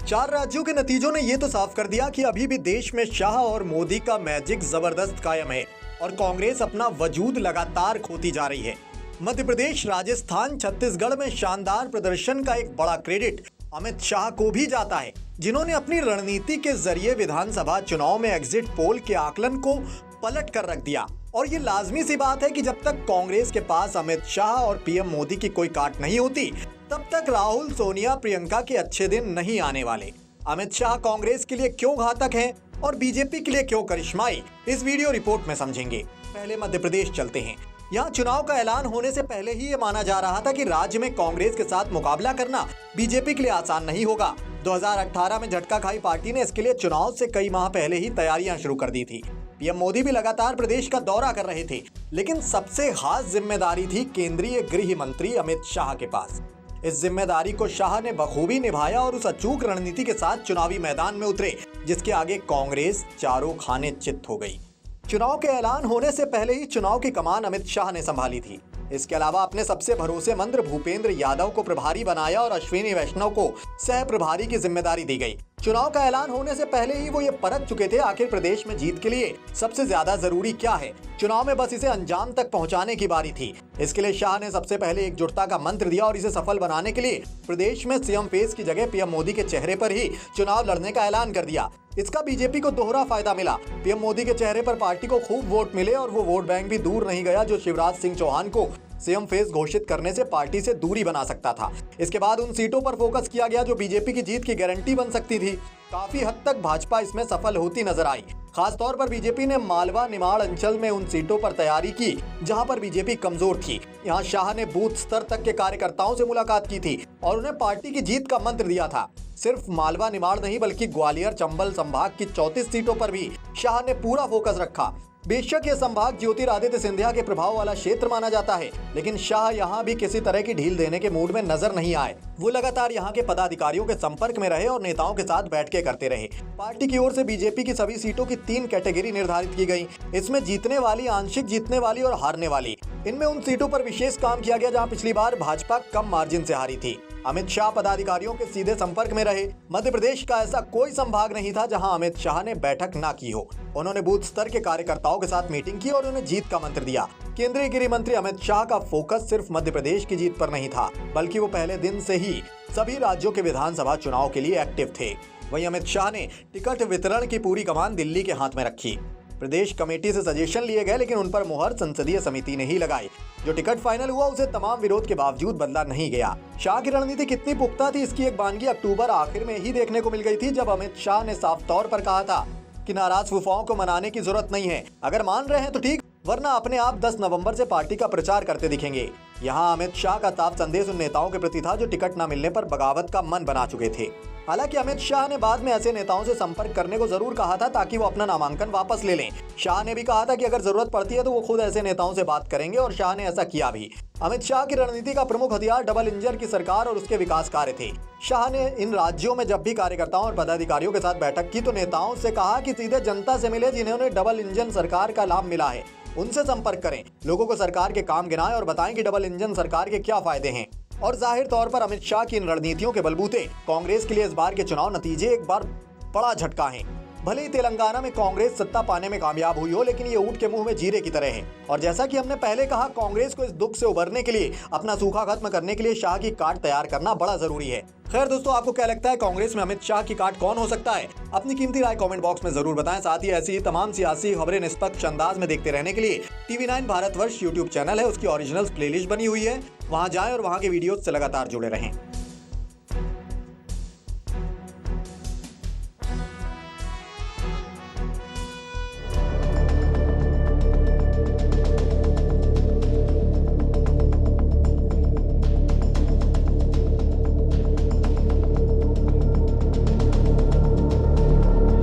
4 राज्यों के नतीजों ने ये तो साफ कर दिया कि अभी भी देश में शाह और मोदी का मैजिक जबरदस्त कायम है और कांग्रेस अपना वजूद लगातार खोती जा रही है। मध्य प्रदेश, राजस्थान, छत्तीसगढ़ में शानदार प्रदर्शन का एक बड़ा क्रेडिट अमित शाह को भी जाता है, जिन्होंने अपनी रणनीति के जरिए विधानसभा चुनाव में एग्जिट पोल के आकलन को पलट कर रख दिया। और ये लाजमी सी बात है कि जब तक कांग्रेस के पास अमित शाह और पीएम मोदी की कोई काट नहीं होती, तब तक राहुल, सोनिया, प्रियंका के अच्छे दिन नहीं आने वाले। अमित शाह कांग्रेस के लिए क्यों घातक हैं और बीजेपी के लिए क्यों करिश्माई, इस वीडियो रिपोर्ट में समझेंगे। पहले मध्य प्रदेश चलते हैं। यहाँ चुनाव का ऐलान होने से पहले ही ये माना जा रहा था कि राज्य में कांग्रेस के साथ मुकाबला करना बीजेपी के लिए आसान नहीं होगा। 2018 में झटका खाई पार्टी ने इसके लिए चुनाव से कई माह पहले ही तैयारियां शुरू कर दी थी। पीएम मोदी भी लगातार प्रदेश का दौरा कर रहे थे, लेकिन सबसे खास जिम्मेदारी थी केंद्रीय गृह मंत्री अमित शाह के पास। इस जिम्मेदारी को शाह ने बखूबी निभाया और उस अचूक रणनीति के साथ चुनावी मैदान में उतरे, जिसके आगे कांग्रेस चारों खाने चित हो गई। चुनाव के ऐलान होने से पहले ही चुनाव की कमान अमित शाह ने संभाली थी। इसके अलावा अपने सबसे भरोसेमंद भूपेंद्र यादव को प्रभारी बनाया और अश्विनी वैष्णव को सह प्रभारी की जिम्मेदारी दी गई। चुनाव का ऐलान होने से पहले ही वो ये परख चुके थे आखिर प्रदेश में जीत के लिए सबसे ज्यादा जरूरी क्या है। चुनाव में बस इसे अंजाम तक पहुंचाने की बारी थी। इसके लिए शाह ने सबसे पहले एकजुटता का मंत्र दिया और इसे सफल बनाने के लिए प्रदेश में सीएम फेस की जगह पीएम मोदी के चेहरे पर ही चुनाव लड़ने का ऐलान कर दिया। इसका बीजेपी को दोहरा फायदा मिला। पीएम मोदी के चेहरे पर पार्टी को खूब वोट मिले और वो वोट बैंक भी दूर नहीं गया जो शिवराज सिंह चौहान को सीएम फेस घोषित करने से पार्टी से दूरी बना सकता था। इसके बाद उन सीटों पर फोकस किया गया जो बीजेपी की जीत की गारंटी बन सकती थी। काफी हद तक भाजपा इसमें सफल होती नजर आई। खासतौर पर बीजेपी ने मालवा, निमाड़ अंचल में उन सीटों पर तैयारी की जहां पर बीजेपी कमजोर थी। यहां शाह ने बूथ स्तर तक के कार्यकर्ताओं से मुलाकात की थी और उन्हें पार्टी की जीत का मंत्र दिया था। सिर्फ मालवा, निमाड़ नहीं बल्कि ग्वालियर, चंबल संभाग की 34 सीटों पर भी शाह ने पूरा फोकस रखा। बेशक ये संभाग ज्योतिरादित्य सिंधिया के प्रभाव वाला क्षेत्र माना जाता है, लेकिन शाह यहाँ भी किसी तरह की ढील देने के मूड में नजर नहीं आए। वो लगातार यहाँ के पदाधिकारियों के संपर्क में रहे और नेताओं के साथ बैठकें करते रहे। पार्टी की ओर से बीजेपी की सभी सीटों की 3 कैटेगरी निर्धारित की गई। इसमें जीतने वाली, आंशिक जीतने वाली और हारने वाली। इनमें उन सीटों पर विशेष काम किया गया जहाँ पिछली बार भाजपा कम मार्जिन से हारी थी। अमित शाह पदाधिकारियों के सीधे संपर्क में रहे। मध्य प्रदेश का ऐसा कोई संभाग नहीं था जहां अमित शाह ने बैठक ना की हो। उन्होंने बूथ स्तर के कार्यकर्ताओं के साथ मीटिंग की और उन्हें जीत का मंत्र दिया। केंद्रीय गृह मंत्री अमित शाह का फोकस सिर्फ मध्य प्रदेश की जीत पर नहीं था, बल्कि वो पहले दिन से ही सभी राज्यों के विधानसभा चुनाव के लिए एक्टिव थे। वहीं अमित शाह ने टिकट वितरण की पूरी कमान दिल्ली के हाथ में रखी। प्रदेश कमेटी से सजेशन लिए गए, लेकिन उन पर मुहर संसदीय समिति ने ही लगाई। जो टिकट फाइनल हुआ उसे तमाम विरोध के बावजूद बदला नहीं गया। शाह की रणनीति कितनी पुख्ता थी, इसकी एक बानगी अक्टूबर आखिर में ही देखने को मिल गई थी, जब अमित शाह ने साफ तौर पर कहा था कि नाराज फुफाओं को मनाने की जरूरत नहीं है। अगर मान रहे हैं तो ठीक, वरना अपने आप 10 नवंबर से पार्टी का प्रचार करते दिखेंगे। यहाँ अमित शाह का साफ संदेश उन नेताओं के प्रति था जो टिकट न मिलने पर बगावत का मन बना चुके थे। हालांकि अमित शाह ने बाद में ऐसे नेताओं से संपर्क करने को जरूर कहा था ताकि वो अपना नामांकन वापस ले लें। शाह ने भी कहा था कि अगर जरूरत पड़ती है तो वो खुद ऐसे नेताओं से बात करेंगे और शाह ने ऐसा किया भी। अमित शाह की रणनीति का प्रमुख हथियार डबल इंजन की सरकार और उसके विकास कार्य थे। शाह ने इन राज्यों में जब भी कार्यकर्ताओं और पदाधिकारियों के साथ बैठक की तो नेताओं से कहा कि सीधे जनता से मिले, जिन्होंने डबल इंजन सरकार का लाभ मिला है उनसे संपर्क करें। लोगों को सरकार के काम गिनाएं और बताएं कि डबल इंजन सरकार के क्या फायदे हैं। और जाहिर तौर पर अमित शाह की इन रणनीतियों के बलबूते कांग्रेस के लिए इस बार के चुनाव नतीजे एक बार बड़ा झटका हैं। भले ही तेलंगाना में कांग्रेस सत्ता पाने में कामयाब हुई हो, लेकिन ये ऊंट के मुंह में जीरे की तरह है। और जैसा कि हमने पहले कहा, कांग्रेस को इस दुख से उबरने के लिए, अपना सूखा खत्म करने के लिए शाह की काट तैयार करना बड़ा जरूरी है। खैर दोस्तों, आपको क्या लगता है, कांग्रेस में अमित शाह की काट कौन हो सकता है? अपनी कीमती राय कमेंट बॉक्स में जरूर बताएं। साथ ही ऐसी तमाम सियासी खबरें निष्पक्ष अंदाज में देखते रहने के लिए TV9 भारतवर्ष यूट्यूब चैनल है, उसकी ओरिजिनल प्लेलिस्ट बनी हुई है, वहां जाएं और वहां के वीडियो से लगातार जुड़े रहें।